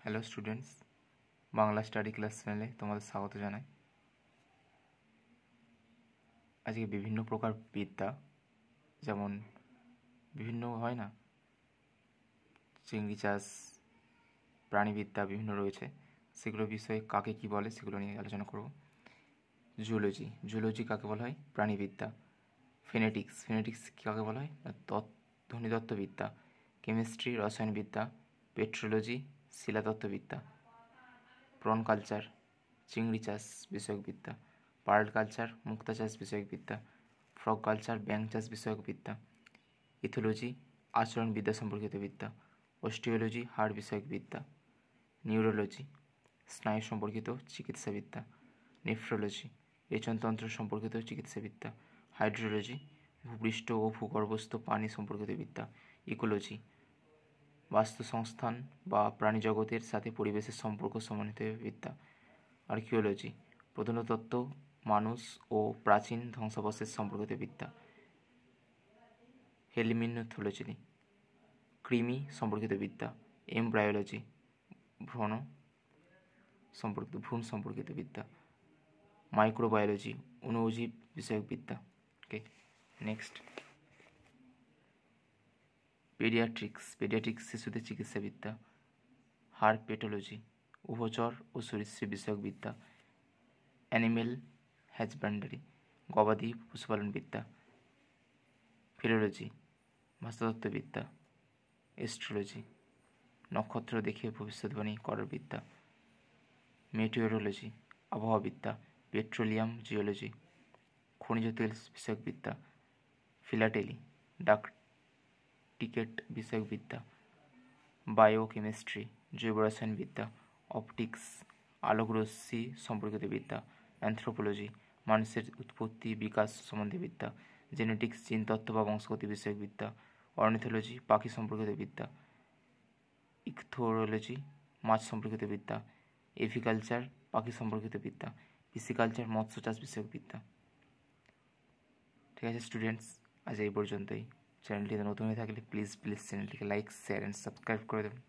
Hello students, Bangla study class চ্যানেলে তোমাদের স্বাগত জানাই। আজকে বিভিন্ন প্রকার বিদ্যা, যেমন বিভিন্ন হয় না, চিংড়ি চাষ, প্রাণীবিদ্যা বিভিন্ন রয়েছে, সেগুলো বিষয়ে কাকে কী বলে সেগুলো নিয়ে আলোচনা করব। জুলজি কাকে বলা হয়? প্রাণীবিদ্যা। ফেনেটিক্স কাকে বলা হয়? ধ্বনিতত্ত্ববিদ্যা। কেমিস্ট্রি রসায়নবিদ্যা। পেট্রোলজি শিলাতত্ত্ববিদ্যা। প্রন কালচার চিংড়ি চাষ বিষয়ক বিদ্যা। পার্ল কালচার মুক্তা চাষ বিষয়ক বিদ্যা। ফ্রগ কালচার ব্যাঙ চাষ বিষয়ক বিদ্যা। ইথোলজি আচরণবিদ্যা সম্পর্কিত বিদ্যা। অস্টিওলজি হাড় বিষয়ক বিদ্যা। নিউরোলজি স্নায়ু সম্পর্কিত চিকিৎসাবিদ্যা। নেফ্রোলজি রেচনতন্ত্র সম্পর্কিত চিকিৎসাবিদ্যা। হাইড্রোলজি ভূপৃষ্ঠ ও ভূগর্ভস্থ পানি সম্পর্কিত বিদ্যা। ইকোলজি বাস্তুসংস্থান বা প্রাণীজগতের সাথে পরিবেশের সম্পর্ক সমন্বিত বিদ্যা। আর্কিওলজি প্রত্নতত্ত্ব, মানুষ ও প্রাচীন ধ্বংসাবশেষ সম্পর্কিত বিদ্যা। হেলমিনথোলজি কৃমি সম্পর্কিত বিদ্যা। এমব্রায়োলজি ভ্রূণ সম্পর্কিত বিদ্যা। মাইক্রোবায়োলজি অণুজীব বিষয়ক বিদ্যা। ওকে, নেক্সট পেডিয়াট্রিক্স শিশুদের চিকিৎসাবিদ্যা। হারপেটোলজি উভচর ও সরীসৃপ বিষয়ক বিদ্যা। অ্যানিমেল হ্যাজব্যান্ডারি গবাদি পশুপালন বিদ্যা। ফিলোলজি ভাষাতত্ত্ববিদ্যা। এস্ট্রোলজি নক্ষত্র দেখে ভবিষ্যৎবাণী করার বিদ্যা। মেটিওরোলজি আবহাওয়াবিদ্যা। পেট্রোলিয়াম জিওলজি খনিজ তেল বিষয়ক বিদ্যা। ফিলাটেলি ডাক টিকেট বিষয়ক বিদ্যা। বায়োকেমিস্ট্রি জৈব রসায়ন বিদ্যা। অপটিক্স আলোকরশ্মি সম্পর্কিত বিদ্যা। অ্যানথ্রোপোলজি মানুষের উৎপত্তি বিকাশ সম্বন্ধে বিদ্যা। জেনেটিক্স জিনতত্ত্ব বা বংশগতি বিষয়ক বিদ্যা। অর্নিথোলজি পাখি সম্পর্কিত বিদ্যা। ইকথোলজি মাছ সম্পর্কিত বিদ্যা। এভিকালচার পাখি সম্পর্কিত বিদ্যা। পিসিকালচার মৎস্য চাষ বিষয়ক বিদ্যা। ঠিক আছে স্টুডেন্টস, আজ এই পর্যন্তই। চ্যানেলটিতে নতুন হয়ে থাকলে প্লিজ চ্যানেলটিকে লাইক, শেয়ার অ্যান্ড সাবস্ক্রাইব করে দেবেন।